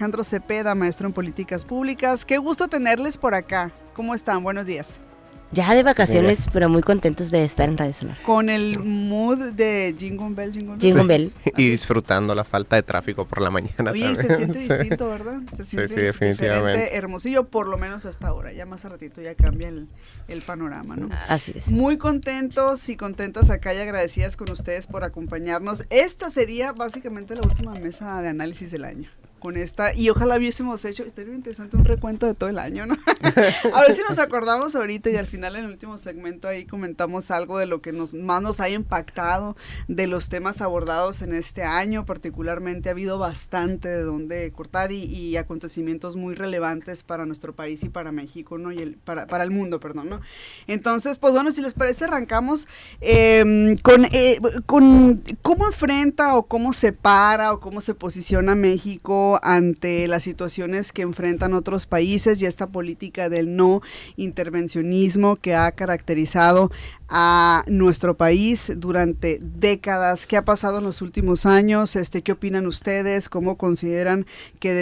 Alejandro Cepeda, maestro en políticas públicas. Qué gusto tenerles por acá. ¿Cómo están? Buenos días. Ya de vacaciones, pero muy contentos de estar en Radio Sonar. Con el mood de Jingle Bell, Jingle Bell. Jingle Bell. Y disfrutando la falta de tráfico por la mañana. Oye, también. se siente distinto, ¿verdad? Se siente sí, definitivamente. diferente, Hermosillo, por lo menos hasta ahora. Ya más a ratito ya cambia el panorama, ¿no? Así es. Muy contentos y contentas acá y agradecidas con ustedes por acompañarnos. Esta sería básicamente la última mesa de análisis del año. Con esta, y ojalá hubiésemos hecho, estaría interesante un recuento de todo el año, ¿no? A ver si nos acordamos ahorita y al final en el último segmento ahí comentamos algo de lo que más nos ha impactado, de los temas abordados en este año, particularmente ha habido bastante de dónde cortar y acontecimientos muy relevantes para nuestro país y para México, ¿no? Y para el mundo, perdón, ¿no? Entonces, pues bueno, si les parece arrancamos con cómo enfrenta o cómo se para o cómo se posiciona México ante las situaciones que enfrentan otros países y esta política del no intervencionismo que ha caracterizado a nuestro país durante décadas. ¿Qué ha pasado en los últimos años? ¿Qué opinan ustedes? ¿Cómo consideran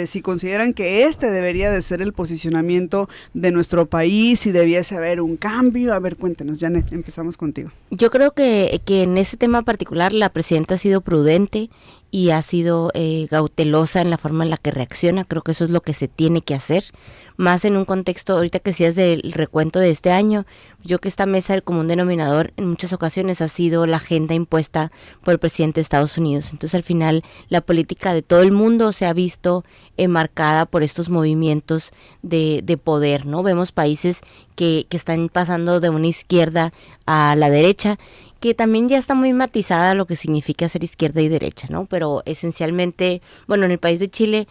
si consideran que debería de ser el posicionamiento de nuestro país, si debiese haber un cambio? A ver, cuéntenos, Janet, empezamos contigo. Yo creo que en este tema particular la presidenta ha sido prudente y ha sido cautelosa en la forma en la que reacciona. Creo que eso es lo que se tiene que hacer, más en un contexto, ahorita que decías del recuento de este año, yo que esta mesa del común denominador en muchas ocasiones ha sido la agenda impuesta por el presidente de Estados Unidos. Entonces al final la política de todo el mundo se ha visto marcada por estos movimientos de poder, ¿no? Vemos países que están pasando de una izquierda a la derecha, que también ya está muy matizada lo que significa ser izquierda y derecha, ¿no? Pero esencialmente, bueno, en el país de Chile,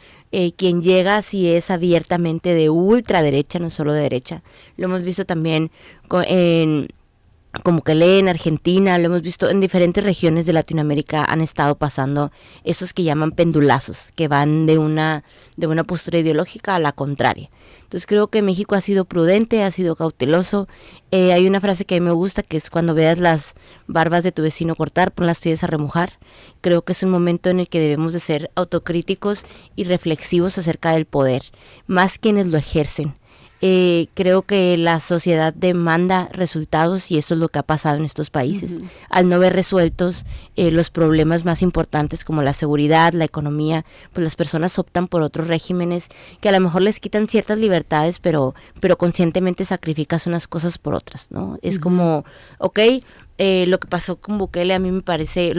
quien llega sí es abiertamente de ultraderecha, no solo de derecha. Lo hemos visto también como que en Argentina, lo hemos visto en diferentes regiones de Latinoamérica, han estado pasando esos que llaman pendulazos, que van de una postura ideológica a la contraria. Entonces creo que México ha sido prudente, ha sido cauteloso. Hay una frase que a mí me gusta, que es: cuando veas las barbas de tu vecino cortar, pon las tuyas a remojar. Creo que es un momento en el que debemos de ser autocríticos y reflexivos acerca del poder, más quienes lo ejercen. Creo que la sociedad demanda resultados y eso es lo que ha pasado en estos países. Uh-huh. Al no ver resueltos los problemas más importantes como la seguridad, la economía, pues las personas optan por otros regímenes que a lo mejor les quitan ciertas libertades, pero conscientemente sacrificas unas cosas por otras, ¿no? Es como, lo que pasó con Bukele a mí me parece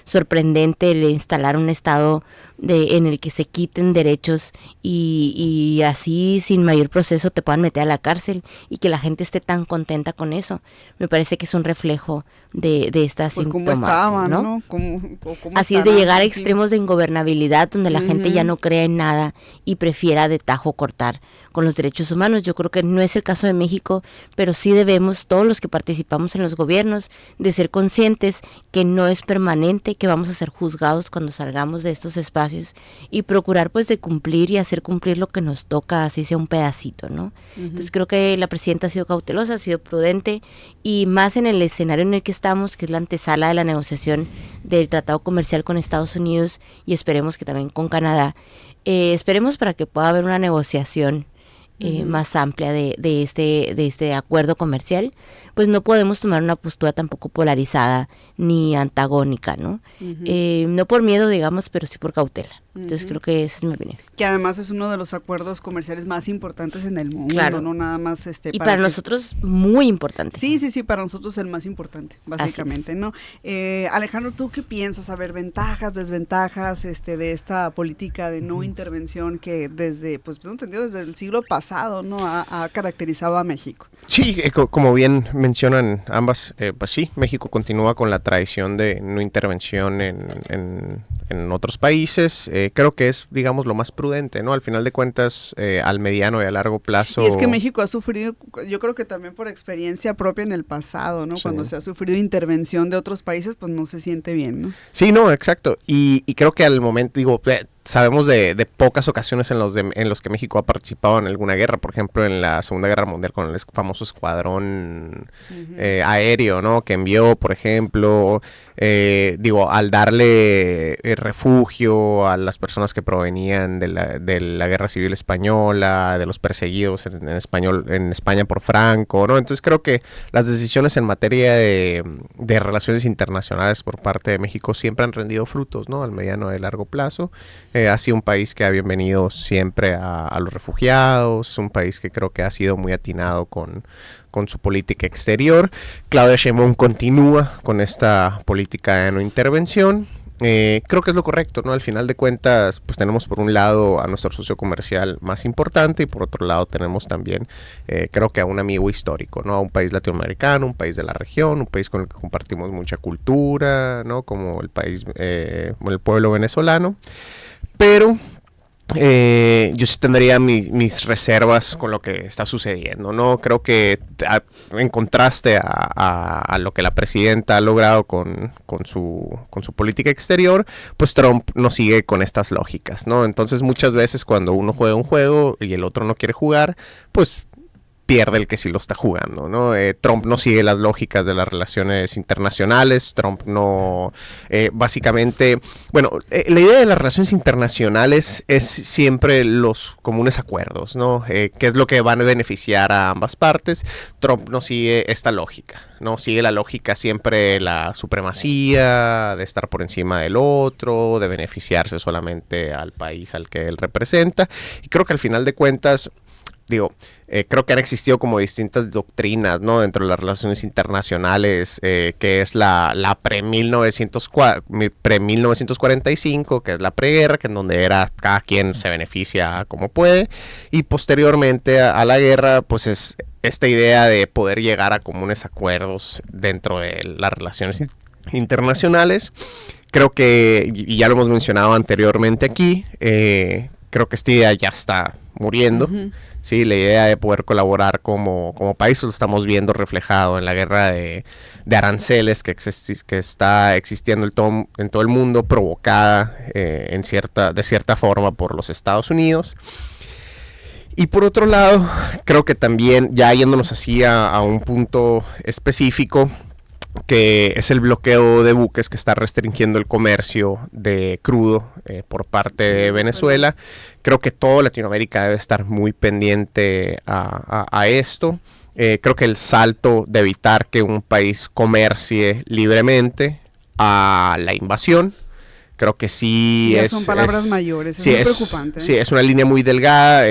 sorprendente el instalar un estado en el que se quiten derechos y así sin mayor proceso te puedan meter a la cárcel y que la gente esté tan contenta con eso. Me parece que es un reflejo de esta sintomática, ¿no? ¿Cómo así es, de llegar a extremos de ingobernabilidad donde la gente ya no cree en nada y prefiera de tajo cortar con los derechos humanos. Yo creo que no es el caso de México, pero sí debemos, todos los que participamos en los gobiernos, de ser conscientes que no es permanente, que vamos a ser juzgados cuando salgamos de estos espacios y procurar pues de cumplir y hacer cumplir lo que nos toca, así sea un pedacito, ¿no? Uh-huh. Entonces creo que la presidenta ha sido cautelosa, ha sido prudente y más en el escenario en el que estamos, que es la antesala de la negociación del tratado comercial con Estados Unidos y esperemos que también con Canadá. Esperemos para que pueda haber una negociación más amplia de este acuerdo comercial, pues no podemos tomar una postura tampoco polarizada ni antagónica, ¿no? Uh-huh. No por miedo, digamos, pero sí por cautela. Entonces creo que esa es mi opinión. Que además es uno de los acuerdos comerciales más importantes en el mundo, claro. No nada más y para nosotros muy importante. Sí, para nosotros el más importante, básicamente, ¿no? Alejandro, ¿tú qué piensas? A ver, ventajas, desventajas de esta política de no intervención que desde el siglo pasado, ¿no? Ha caracterizado a México. Sí, como bien mencionan ambas, pues sí, México continúa con la tradición de no intervención en otros países. Creo que es, digamos, lo más prudente, ¿no? Al final de cuentas, al mediano y a largo plazo. Y es que México ha sufrido, yo creo que también por experiencia propia en el pasado, ¿no? Sí. Cuando se ha sufrido intervención de otros países, pues no se siente bien, ¿no? Sí, no, exacto. Y creo que al momento, digo, sabemos de pocas ocasiones en los que México ha participado en alguna guerra, por ejemplo en la Segunda Guerra Mundial con el famoso escuadrón aéreo, ¿no? Que envió, por ejemplo, al darle refugio a las personas que provenían de la Guerra Civil Española, de los perseguidos en España por Franco, ¿no? Entonces creo que las decisiones en materia de relaciones internacionales por parte de México siempre han rendido frutos, ¿no? Al mediano y largo plazo. Ha sido un país que ha bienvenido siempre a los refugiados, es un país que creo que ha sido muy atinado con su política exterior. Claudia Sheinbaum continúa con esta política de no intervención. Creo que es lo correcto, ¿no? Al final de cuentas, pues tenemos por un lado a nuestro socio comercial más importante y por otro lado tenemos también, creo que a un amigo histórico, ¿no? A un país latinoamericano, un país de la región, un país con el que compartimos mucha cultura, ¿no? Como el pueblo venezolano. Pero yo sí tendría mis reservas con lo que está sucediendo, ¿no? Creo que en contraste a lo que la presidenta ha logrado con su política exterior, pues Trump no sigue con estas lógicas, ¿no? Entonces muchas veces cuando uno juega un juego y el otro no quiere jugar, pues pierde el que sí lo está jugando, ¿no? Trump no sigue las lógicas de las relaciones internacionales. Trump no, básicamente, bueno, la idea de las relaciones internacionales es siempre los comunes acuerdos, ¿no? ¿Qué es lo que van a beneficiar a ambas partes? Trump no sigue esta lógica, ¿no? Sigue la lógica siempre la supremacía, de estar por encima del otro, de beneficiarse solamente al país al que él representa. Y creo que al final de cuentas, creo que han existido como distintas doctrinas, ¿no? Dentro de las relaciones internacionales, que es la pre-1945, que es la preguerra, que en donde cada quien se beneficia como puede, y posteriormente a la guerra, pues es esta idea de poder llegar a comunes acuerdos dentro de las relaciones internacionales. Creo que, y ya lo hemos mencionado anteriormente aquí, creo que esta idea ya está muriendo. Uh-huh. Sí, la idea de poder colaborar como país lo estamos viendo reflejado en la guerra de aranceles que está existiendo en todo el mundo, provocada de cierta forma por los Estados Unidos. Y por otro lado, creo que también, ya yéndonos así a un punto específico, que es el bloqueo de buques que está restringiendo el comercio de crudo por parte de Venezuela. Creo que toda Latinoamérica debe estar muy pendiente a esto. Creo que el salto de evitar que un país comercie libremente a la invasión, creo que sí ya son palabras mayores, es muy preocupante. Sí, es una línea muy delgada,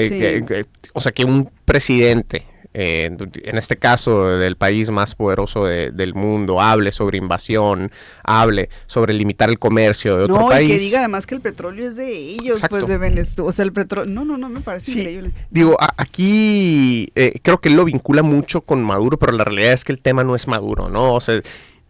o sea, que un presidente, en este caso del país más poderoso del mundo, hable sobre invasión, hable sobre limitar el comercio de otro país. Y que diga además que el petróleo es de ellos. Exacto. Pues de Venezuela, o sea, el petróleo, no me parece increíble. Digo, aquí creo que él lo vincula mucho con Maduro, pero la realidad es que el tema no es Maduro, ¿no? O sea,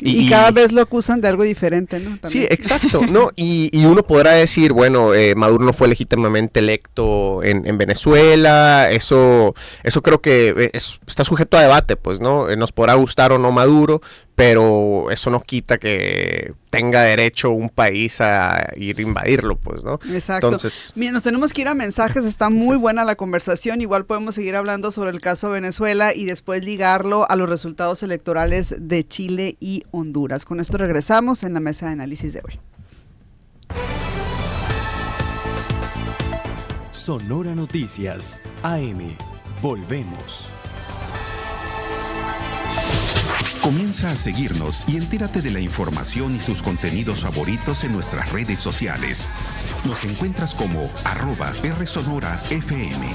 y cada vez lo acusan de algo diferente, ¿no? También. Sí, exacto, ¿no? Y uno podrá decir, bueno, Maduro no fue legítimamente electo en Venezuela, eso creo que está sujeto a debate, pues, ¿no? Nos podrá gustar o no Maduro, pero eso no quita que tenga derecho un país a ir a invadirlo, pues, ¿no? Exacto. Entonces, mira, nos tenemos que ir a mensajes, está muy buena la conversación, igual podemos seguir hablando sobre el caso Venezuela y después ligarlo a los resultados electorales de Chile y Honduras. Con esto regresamos en la mesa de análisis de hoy. Sonora Noticias, AM. Volvemos. Comienza a seguirnos y entérate de la información y sus contenidos favoritos en nuestras redes sociales. Nos encuentras como @RSonoraFM.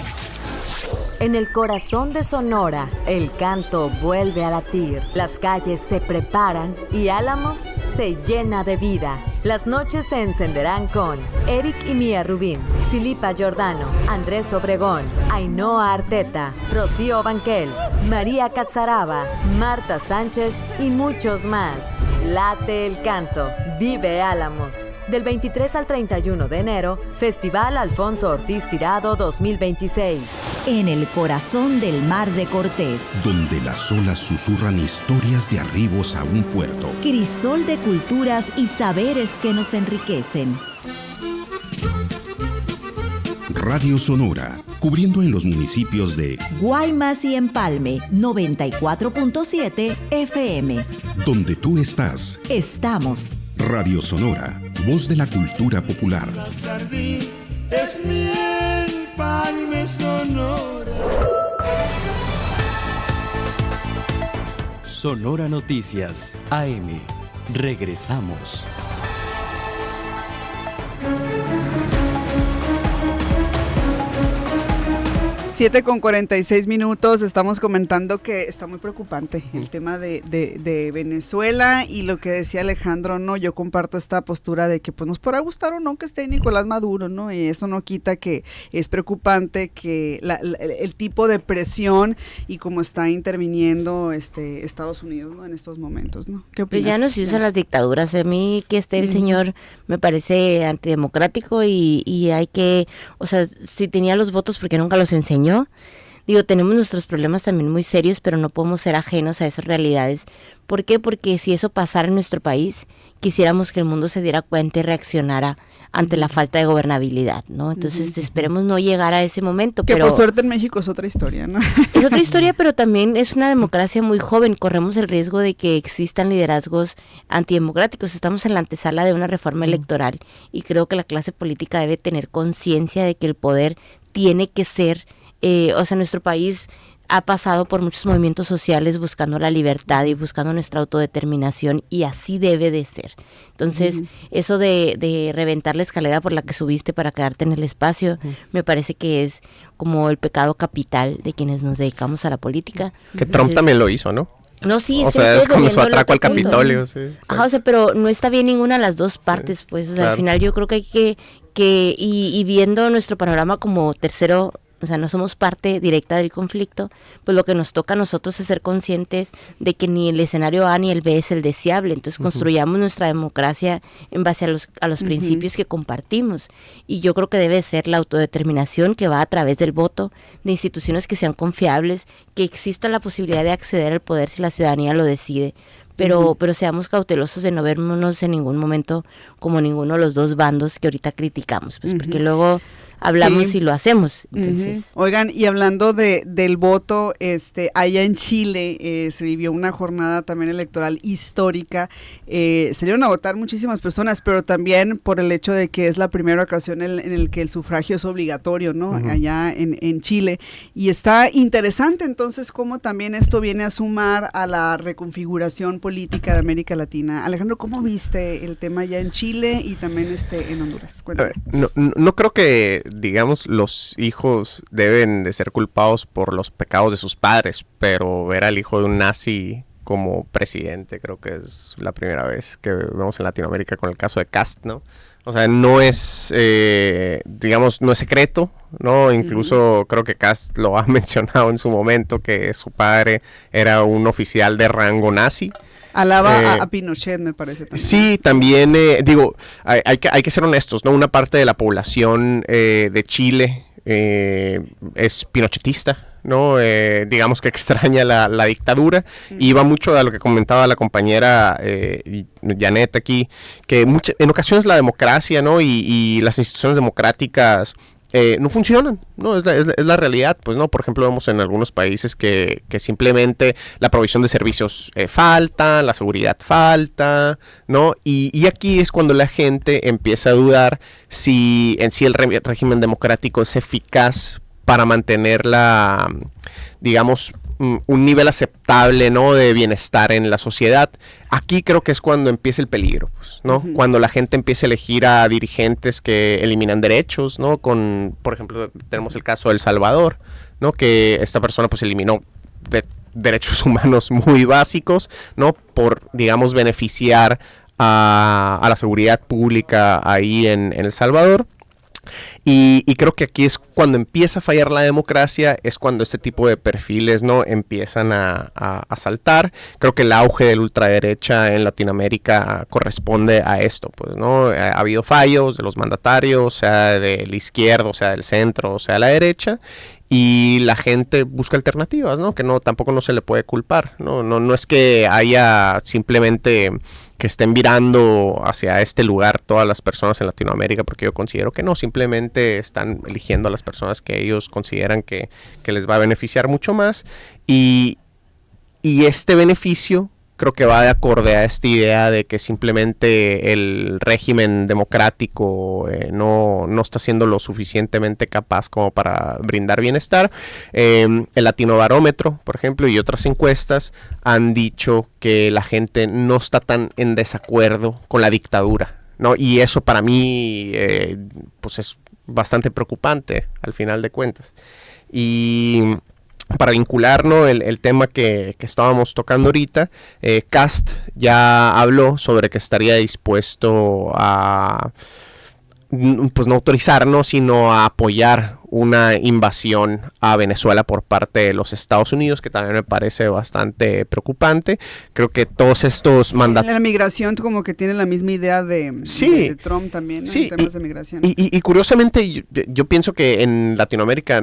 En el corazón de Sonora, el canto vuelve a latir. Las calles se preparan y Álamos se llena de vida. Las noches se encenderán con Eric y Mía Rubín, Filipa Giordano, Andrés Obregón, Ainhoa Arteta, Rocío Banquels, María Catzaraba, Marta Sánchez y muchos más. Late el canto, vive Álamos. Del 23 al 31 de enero, Festival Alfonso Ortiz Tirado 2026. En el corazón del Mar de Cortés, donde las olas susurran historias de arribos a un puerto. Crisol de culturas y saberes que nos enriquecen. Radio Sonora, cubriendo en los municipios de Guaymas y Empalme, 94.7 FM. Donde tú estás, estamos. Radio Sonora, voz de la cultura popular. Sonora Noticias, AM. Regresamos. 7:46, estamos comentando que está muy preocupante el tema de Venezuela y lo que decía Alejandro, ¿no? Yo comparto esta postura de que pues nos podrá gustar o no que esté Nicolás Maduro, ¿no? Y eso no quita que es preocupante que el tipo de presión y cómo está interviniendo Estados Unidos, ¿no? En estos momentos, ¿no? ¿Qué opinas? Pues ya no se usan las dictaduras. A mí que esté el señor me parece antidemocrático y hay que, o sea, si tenía los votos porque nunca los enseñó. Digo, tenemos nuestros problemas también muy serios, pero no podemos ser ajenos a esas realidades. ¿Por qué? Porque si eso pasara en nuestro país, quisiéramos que el mundo se diera cuenta y reaccionara ante la falta de gobernabilidad, ¿no? Entonces, esperemos no llegar a ese momento. Que pero por suerte en México es otra historia, ¿no? Es otra historia, pero también es una democracia muy joven. Corremos el riesgo de que existan liderazgos antidemocráticos. Estamos en la antesala de una reforma electoral y creo que la clase política debe tener conciencia de que el poder tiene que ser, o sea, nuestro país ha pasado por muchos movimientos sociales buscando la libertad y buscando nuestra autodeterminación y así debe de ser. Entonces, eso de reventar la escalera por la que subiste para quedarte en el espacio, me parece que es como el pecado capital de quienes nos dedicamos a la política. Que Trump también lo hizo, ¿no? No, sí, o sea, es como su atraco al Capitolio. Sí, ajá, o sea, pero no está bien ninguna de las dos partes, pues, o sea, claro. Al final yo creo que hay que viendo nuestro panorama como tercero, o sea, no somos parte directa del conflicto, pues lo que nos toca a nosotros es ser conscientes de que ni el escenario A ni el B es el deseable, entonces construyamos nuestra democracia en base a los principios que compartimos, y yo creo que debe ser la autodeterminación que va a través del voto, de instituciones que sean confiables, que exista la posibilidad de acceder al poder si la ciudadanía lo decide, pero seamos cautelosos de no vernos en ningún momento como ninguno de los dos bandos que ahorita criticamos, pues porque luego hablamos y lo hacemos. Entonces. Oigan, y hablando del voto, allá en Chile se vivió una jornada también electoral histórica, salieron a votar muchísimas personas, pero también por el hecho de que es la primera ocasión en el que el sufragio es obligatorio, ¿no? Allá en Chile, y está interesante entonces cómo también esto viene a sumar a la reconfiguración política de América Latina. Alejandro, ¿cómo viste el tema allá en Chile y también en Honduras? Cuéntame. No creo que digamos, los hijos deben de ser culpados por los pecados de sus padres, pero ver al hijo de un nazi como presidente creo que es la primera vez que vemos en Latinoamérica con el caso de Kast, ¿no? O sea, no es, digamos, no es secreto, ¿no? Incluso creo que Kast lo ha mencionado en su momento, que su padre era un oficial de rango nazi. Alaba a Pinochet, me parece. También. Sí, también, digo, hay que ser honestos, ¿no? Una parte de la población de Chile es pinochetista, ¿no? Digamos que extraña la dictadura, y va mucho a lo que comentaba la compañera Janet aquí, que en ocasiones la democracia, ¿no? Y las instituciones democráticas no funcionan, ¿no? Es la realidad, pues, ¿no? Por ejemplo, vemos en algunos países que simplemente la provisión de servicios falta, la seguridad falta, ¿no? Y aquí es cuando la gente empieza a dudar si en sí el régimen democrático es eficaz para mantener digamos, un nivel aceptable, ¿no? De bienestar en la sociedad. Aquí creo que es cuando empieza el peligro, pues, ¿no? Cuando la gente empieza a elegir a dirigentes que eliminan derechos, ¿no? Por ejemplo, tenemos el caso de El Salvador, ¿no? Que esta persona pues eliminó derechos humanos muy básicos, ¿no? Por, digamos, beneficiar a la seguridad pública ahí en El Salvador. Y creo que aquí es cuando empieza a fallar la democracia, es cuando este tipo de perfiles, ¿no? Empiezan a saltar. Creo que el auge de la ultraderecha en Latinoamérica corresponde a esto, pues, ¿no? Ha habido fallos de los mandatarios, sea de la izquierda, o sea del centro, o sea de la derecha, y la gente busca alternativas, ¿no? Que tampoco no se le puede culpar, no es que haya simplemente que estén virando hacia este lugar todas las personas en Latinoamérica, porque yo considero que no, simplemente están eligiendo a las personas que ellos consideran que les va a beneficiar mucho más, y este beneficio creo que va de acorde a esta idea de que simplemente el régimen democrático no está siendo lo suficientemente capaz como para brindar bienestar. El Latinobarómetro, por ejemplo, y otras encuestas han dicho que la gente no está tan en desacuerdo con la dictadura, ¿no? Y eso para mí pues es bastante preocupante al final de cuentas. Y para vincular, ¿no?, el tema que estábamos tocando ahorita, Kast ya habló sobre que estaría dispuesto a, pues no autorizar, ¿no?, sino a apoyar una invasión a Venezuela por parte de los Estados Unidos, que también me parece bastante preocupante. Creo que todos estos mandatos... La migración como que tiene la misma idea de Trump también, ¿no? Sí, en temas de migración. Y curiosamente yo pienso que en Latinoamérica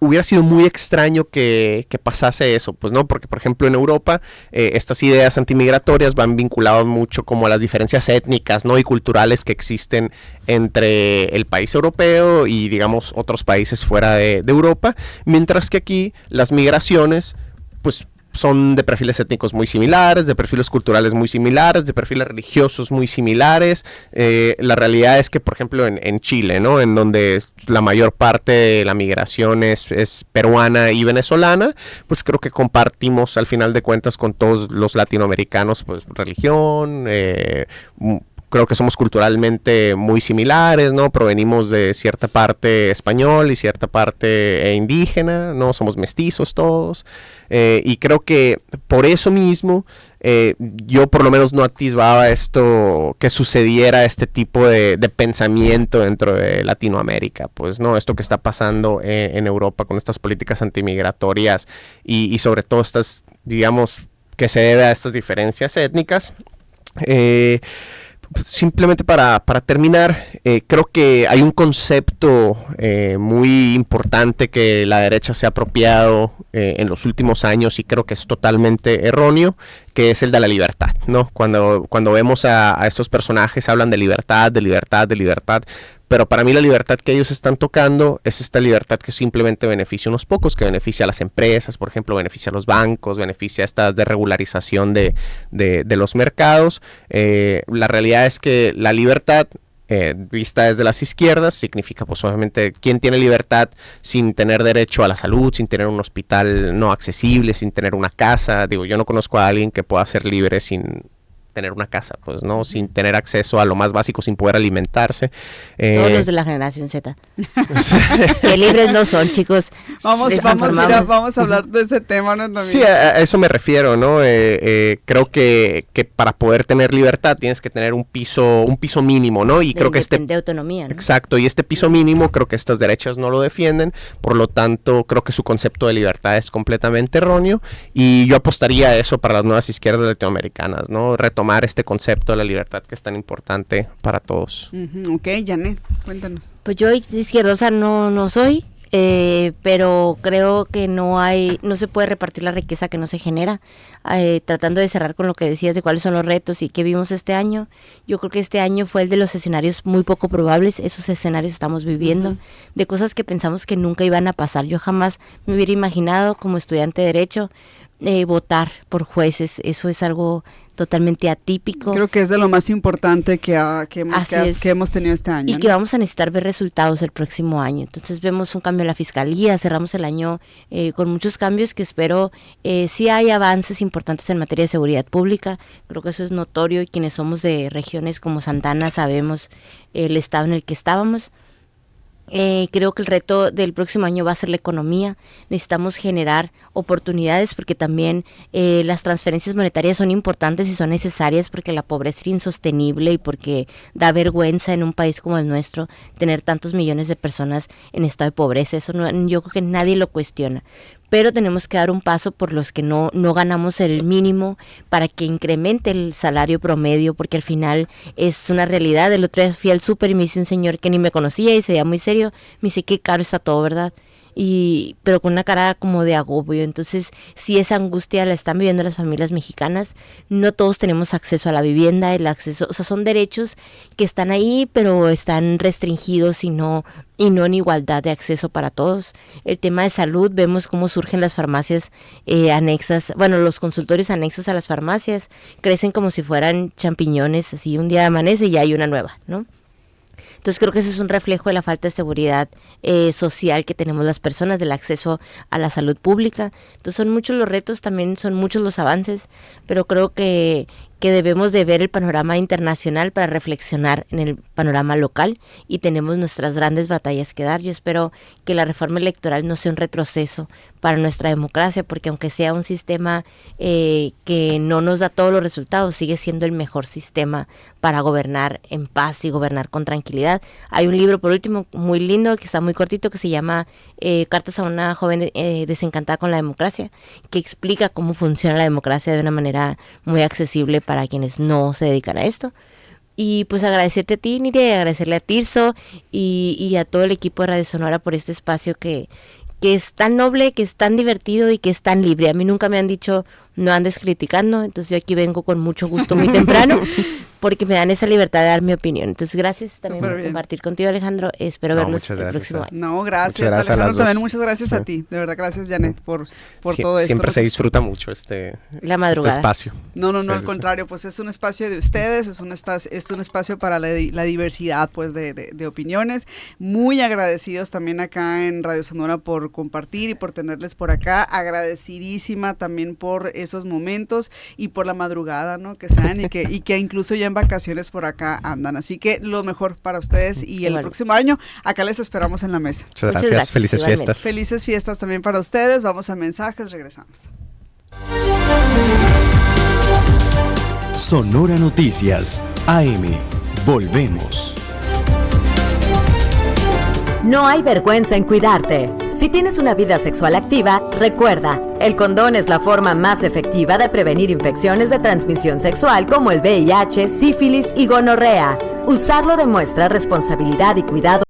hubiera sido muy extraño que pasase eso, pues no, porque por ejemplo en Europa estas ideas antimigratorias van vinculadas mucho como a las diferencias étnicas, ¿no?, y culturales que existen entre el país europeo y digamos otros países fuera de Europa, mientras que aquí las migraciones pues son de perfiles étnicos muy similares, de perfiles culturales muy similares, de perfiles religiosos muy similares. La realidad es que, por ejemplo, en Chile, ¿no?, en donde la mayor parte de la migración es peruana y venezolana, pues creo que compartimos al final de cuentas con todos los latinoamericanos, pues religión, creo que somos culturalmente muy similares, ¿no? Provenimos de cierta parte español y cierta parte indígena, ¿no? Somos mestizos todos. Y creo que por eso mismo yo por lo menos no atisbaba esto, que sucediera este tipo de pensamiento dentro de Latinoamérica, pues, ¿no? Esto que está pasando en Europa con estas políticas antimigratorias y sobre todo estas, digamos, que se debe a estas diferencias étnicas. Simplemente para terminar, creo que hay un concepto muy importante que la derecha se ha apropiado en los últimos años y creo que es totalmente erróneo, que es el de la libertad, ¿no? Cuando vemos a estos personajes hablan de libertad, de libertad, de libertad, pero para mí la libertad que ellos están tocando es esta libertad que simplemente beneficia a unos pocos, que beneficia a las empresas, por ejemplo, beneficia a los bancos, beneficia a esta desregularización de los mercados. La realidad es que la libertad, vista desde las izquierdas, significa pues obviamente quién tiene libertad sin tener derecho a la salud, sin tener un hospital no accesible, sin tener una casa. Digo, yo no conozco a alguien que pueda ser libre sin tener una casa, pues, ¿no? Sin tener acceso a lo más básico, sin poder alimentarse. Todos los de la generación Z. Que libres no son, chicos. Vamos a hablar de ese tema, ¿no? También. Sí, a eso me refiero, ¿no? Creo que para poder tener libertad tienes que tener un piso mínimo, ¿no? Y creo que de autonomía, ¿no? Exacto, y este piso mínimo creo que estas derechas no lo defienden, por lo tanto creo que su concepto de libertad es completamente erróneo y yo apostaría a eso para las nuevas izquierdas latinoamericanas, ¿no? Retomar este concepto de la libertad que es tan importante para todos. Ok, Janet, cuéntanos. Pues yo izquierdosa no soy, pero creo que no se puede repartir la riqueza que no se genera. Tratando de cerrar con lo que decías de cuáles son los retos y qué vimos este año, yo creo que este año fue el de los escenarios muy poco probables. Esos escenarios estamos viviendo, de cosas que pensamos que nunca iban a pasar. Yo jamás me hubiera imaginado como estudiante de Derecho votar por jueces. Eso es algo totalmente atípico. Creo que es de lo más importante que hemos tenido este año, y ¿no? que vamos a necesitar ver resultados el próximo año. Entonces vemos un cambio en la fiscalía, cerramos el año con muchos cambios que espero sí hay avances importantes en materia de seguridad pública. Creo que eso es notorio y quienes somos de regiones como Santana sabemos el estado en el que estábamos. Creo que el reto del próximo año va a ser la economía. Necesitamos generar oportunidades porque también las transferencias monetarias son importantes y son necesarias porque la pobreza es insostenible y porque da vergüenza en un país como el nuestro tener tantos millones de personas en estado de pobreza. Eso yo creo que nadie lo cuestiona. Pero tenemos que dar un paso por los que no ganamos el mínimo para que incremente el salario promedio, porque al final es una realidad. El otro día fui al súper y me dice un señor que ni me conocía y se veía muy serio, me dice, qué caro está todo, ¿verdad? pero con una cara como de agobio. Entonces, si esa angustia la están viviendo las familias mexicanas, no todos tenemos acceso a la vivienda, el acceso, o sea, son derechos que están ahí, pero están restringidos y no en igualdad de acceso para todos. El tema de salud, vemos cómo surgen las farmacias anexas, bueno, los consultorios anexos a las farmacias, crecen como si fueran champiñones, así un día amanece y ya hay una nueva, ¿no? Entonces creo que ese es un reflejo de la falta de seguridad social que tenemos las personas, del acceso a la salud pública. Entonces son muchos los retos, también son muchos los avances, pero creo que debemos de ver el panorama internacional para reflexionar en el panorama local, y tenemos nuestras grandes batallas que dar. Yo espero que la reforma electoral no sea un retroceso para nuestra democracia, porque aunque sea un sistema que no nos da todos los resultados, sigue siendo el mejor sistema para gobernar en paz y gobernar con tranquilidad. Hay un libro, por último, muy lindo, que está muy cortito, que se llama Cartas a una joven desencantada con la democracia, que explica cómo funciona la democracia de una manera muy accesible para quienes no se dedican a esto. Y pues agradecerte a ti, Nire, agradecerle a Tirso y a todo el equipo de Radio Sonora por este espacio que es tan noble, que es tan divertido y que es tan libre. A mí nunca me han dicho, no andes criticando, entonces yo aquí vengo con mucho gusto muy temprano, porque me dan esa libertad de dar mi opinión. Entonces gracias también por compartir contigo, Alejandro. Espero verlos el próximo año. No, gracias Alejandro, también muchas gracias a ti. De verdad, gracias Janet por todo esto. Siempre se disfruta mucho la madrugada. Este espacio. No, al contrario, pues es un espacio de ustedes, es un espacio para la diversidad, pues, de opiniones. Muy agradecidos también acá en Radio Sonora por compartir y por tenerles por acá. Agradecidísima también por esos momentos y por la madrugada, ¿no? Que sean y que incluso ya en vacaciones por acá andan. Así que lo mejor para ustedes, y el próximo año acá les esperamos en la mesa. Muchas gracias. Felices igualmente. Fiestas. Felices fiestas también para ustedes. Vamos a mensajes, regresamos. Sonora Noticias, AM. Volvemos. No hay vergüenza en cuidarte. Si tienes una vida sexual activa, recuerda, el condón es la forma más efectiva de prevenir infecciones de transmisión sexual como el VIH, sífilis y gonorrea. Usarlo demuestra responsabilidad y cuidado